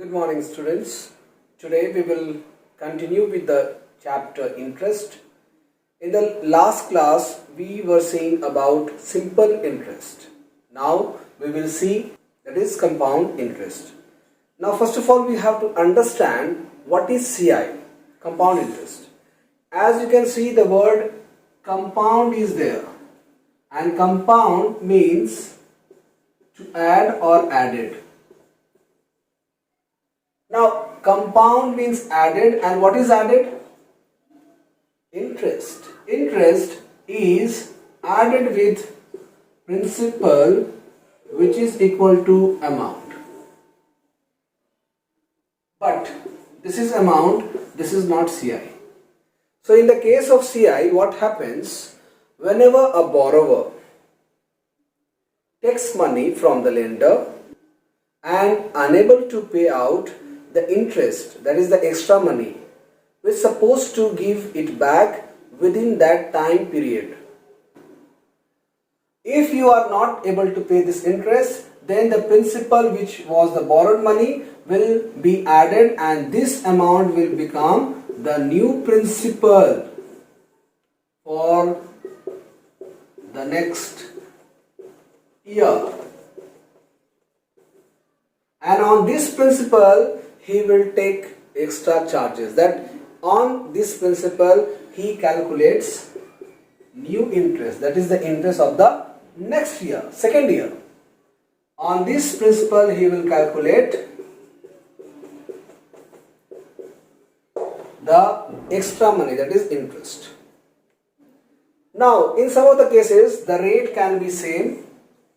Good morning, students. Today we will continue with the chapter interest. In the last class we were seeing about simple interest. Now we will see that is compound interest. Now first of all we have to understand what is CI, compound interest. As you can see, the word compound is there, and compound means to add or added. Now, compound means added, and what is added? Interest. Interest is added with principal, which is equal to amount. But this is amount, this is not CI. So, in the case of CI, what happens? Whenever a borrower takes money from the lender and unable to pay out the interest, that is the extra money, is supposed to give it back within that time period. If you are not able to pay this interest, then the principal, which was the borrowed money, will be added, and this amount will become the new principal for the next year. And on this principal he will take extra charges. That on this principal he calculates new interest, that is the interest of the next year, second year. On this principal he will calculate the extra money, that is interest. Now in some of the cases the rate can be same,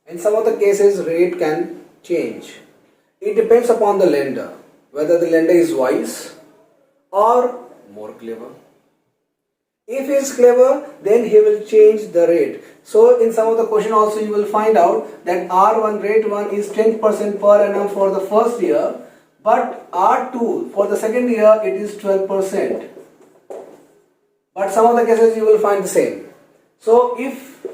in some of the cases rate can change. It depends upon the lender, whether the lender is wise or more clever. If he is clever, then he will change the rate. So in some of the question also you will find out that R1 rate 1 is 10% per annum for the first year, but R2 for the second year it is 12%. But some of the cases you will find the same. So if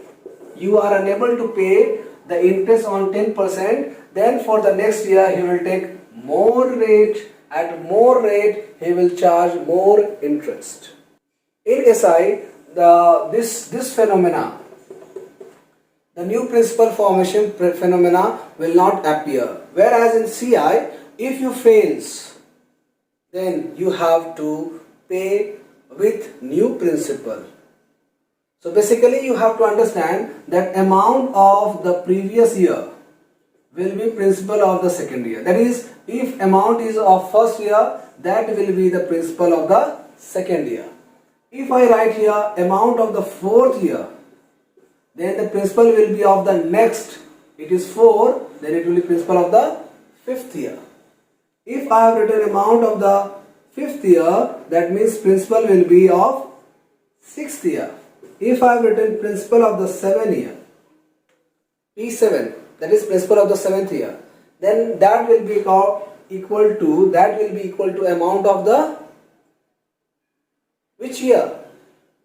you are unable to pay the interest on 10%, then for the next year he will take more rate, at more rate he will charge more interest. In SI, this phenomena, the new principal formation phenomena will not appear. Whereas in CI, if you fails, then you have to pay with new principal. So basically you have to understand that amount of the previous year will be principal of the second year. That is, if amount is of first year, that will be the principal of the second year. If I write here amount of the fourth year, then the principal will be of the next, it is 4, then it will be principal of the fifth year. If I have written amount of the fifth year, that means principal will be of sixth year. If I have written principal of the 7th year, P7, that is principal of the 7th year, then that will be equal to amount of the which year?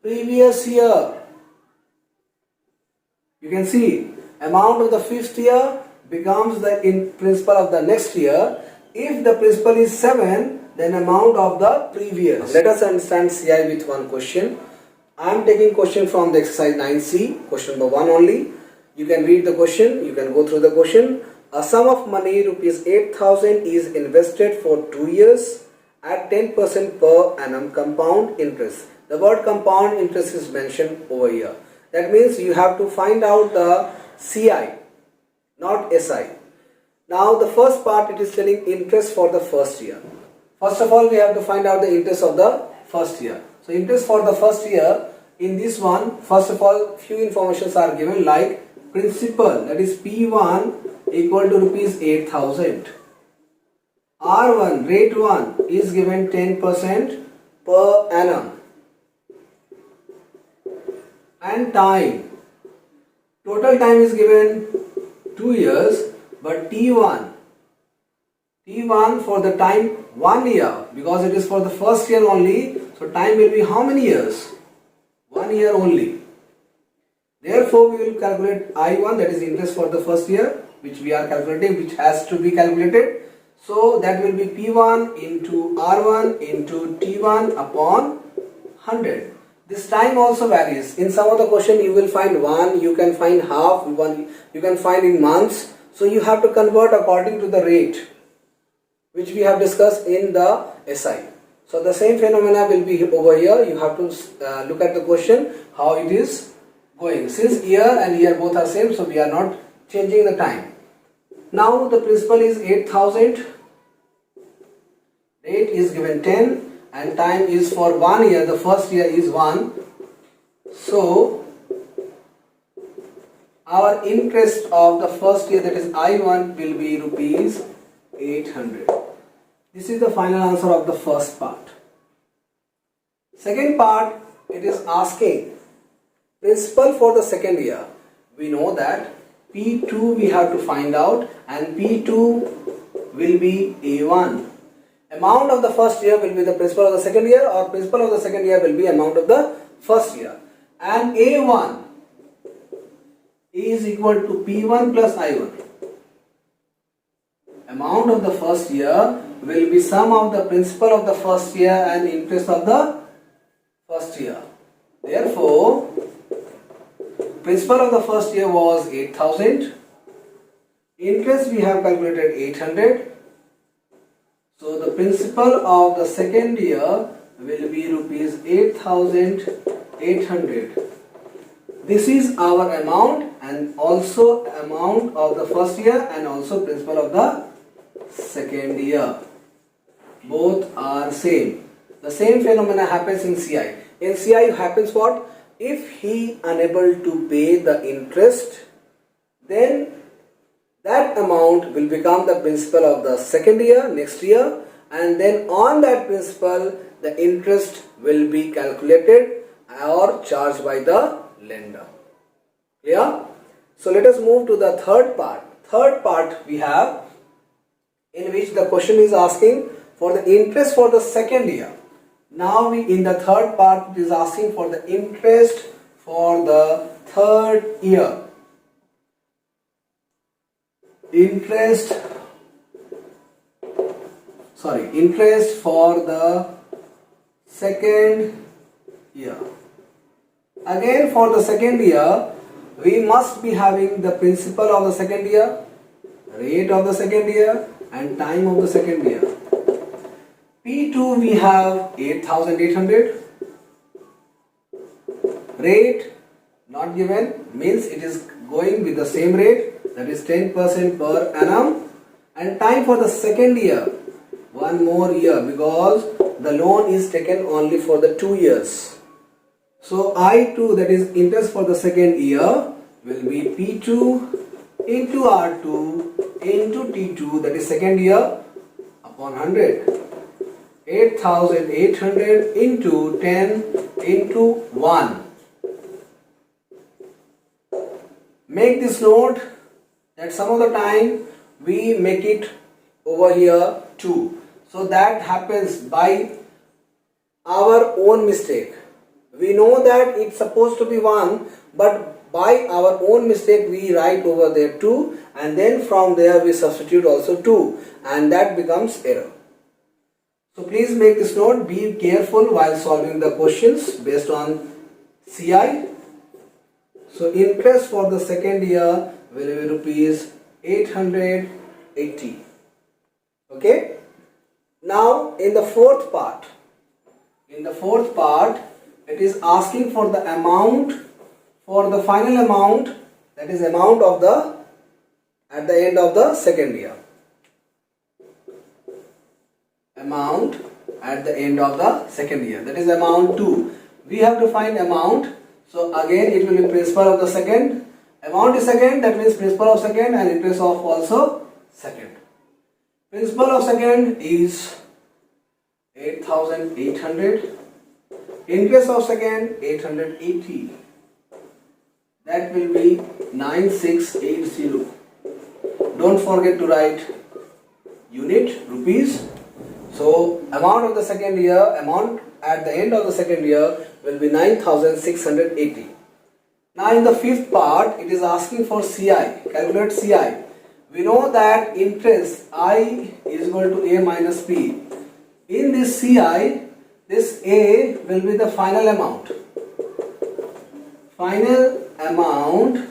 Previous year. You can see amount of the fifth year becomes the principal of the next year. If the principal is 7, then amount of the previous. Let us understand CI with one question. I am taking question from the exercise 9C, question number 1 only. You can read the question, you can go through the question. A sum of money rupees 8,000 is invested for 2 years at 10% per annum compound interest. The word compound interest is mentioned over here. That means you have to find out the CI, not SI. Now the first part, it is telling interest for the first year. First of all we have to find out the interest of the first year. So interest for the first year, in this one, first of all few informations are given, like principal, that is P1 equal to rupees 8,000. R1 rate 1 is given 10% per annum, and time, total time is given 2 years, but T1 for the time 1 year, because it is for the first year only, so time will be how many years? 1 year only. Therefore, we will calculate I1, that is interest for the first year, which we are calculating, which has to be calculated. So that will be P1 into R1 into T1 upon 100. This time also varies. In some of the question you will find 1, you can find half, 1 you can find in months. So you have to convert according to the rate which we have discussed in the SI. So the same phenomena will be over here. You have to look at the question how it is going. Since year and year both are same, so we are not changing the time. Now the principal is 8000, rate is given 10 and time is for 1 year. The first year is 1. So our interest of the first year, that is I1, will be rupees 800. This is the final answer of the first part. Second part, it is asking principal for the second year. We know that P2 we have to find out, and P2 will be A1. Amount of the first year will be the principal of the second year, or principal of the second year will be amount of the first year. And A1 is equal to P1 plus I1. Amount of the first year will be sum of the principal of the first year and interest of the first year. Therefore, principal of the first year was 8000. Interest we have calculated 800. So the principal of the second year will be rupees 8800. This is our amount and also amount of the first year and also principal of the second year. Both are same. The same phenomena happens in CI. In CI happens what? If he unable to pay the interest, then that amount will become the principal of the second year, next year, and then on that principal the interest will be calculated or charged by the lender. Clear? So let us move to the third part. Third part we have, in which the question is asking for the interest for the second year. Now in the third part it is asking for the interest for the third year. Interest for the second year. Again, for the second year, we must be having the principal of the second year, rate of the second year, and time of the second year. P2 we have 8800. Rate not given, means it is going with the same rate, that is 10% per annum. And time for the second year, one more year, because the loan is taken only for the 2 years. So I2, that is interest for the second year, will be P2 into R2 into T2, that is second year, upon 100. 8800 into 10 into 1. Make this note that some of the time we make it over here 2. So that happens by our own mistake. We know that it's supposed to be 1, but by our own mistake we write over there 2, and then from there we substitute also 2, and that becomes error. So please make this note, be careful while solving the questions based on CI. So interest for the second year will be rupees 880. Okay. Now in the fourth part, it is asking for the amount, for the final amount, that is amount of the at the end of the second year. Amount at the end of the second year, that is amount 2. We have to find amount. So again it will be principal of the second. Amount is second, that means principal of second, and interest of also second. Principal of second is 8800. Interest of second 880. That will be 9680. Don't forget to write unit, rupees. So amount of the second year, amount at the end of the second year will be 9680. Now in the fifth part, it is asking for CI. Calculate CI. We know that interest I is equal to A minus P. In this CI, this A will be the final amount. Final amount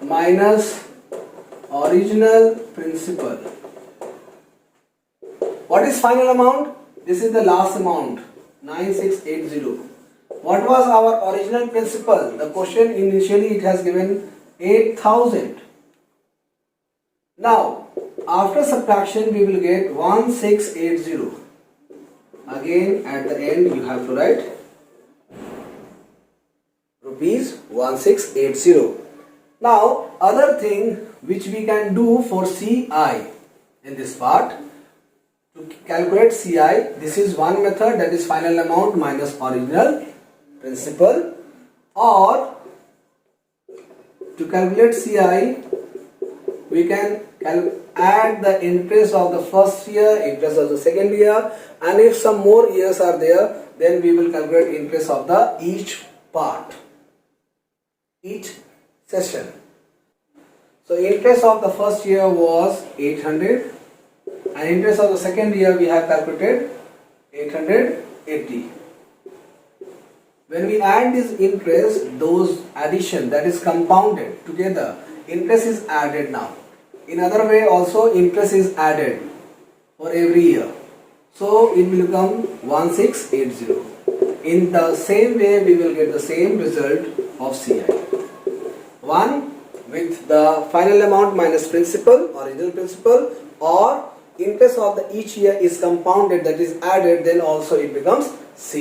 minus original principal. What is final amount? This is the last amount, 9680. What was our original principal? The question initially it has given 8000. Now, after subtraction we will get 1680. Again at the end you have to write rupees 1680. Now, other thing which we can do for CI in this part, to calculate CI, this is one method, that is final amount minus original principal, or to calculate CI we can add the interest of the first year, interest of the second year, and if some more years are there, then we will calculate interest of the each part, each session. So interest of the first year was 800 and interest of the second year we have calculated 880. When we add this interest, those addition, that is compounded together, interest is added now. In other way also interest is added for every year. So it will become 1680. In the same way we will get the same result of CI. One with the final amount minus principal, original principal, or interest of the each year is compounded, that is added, then also it becomes CI.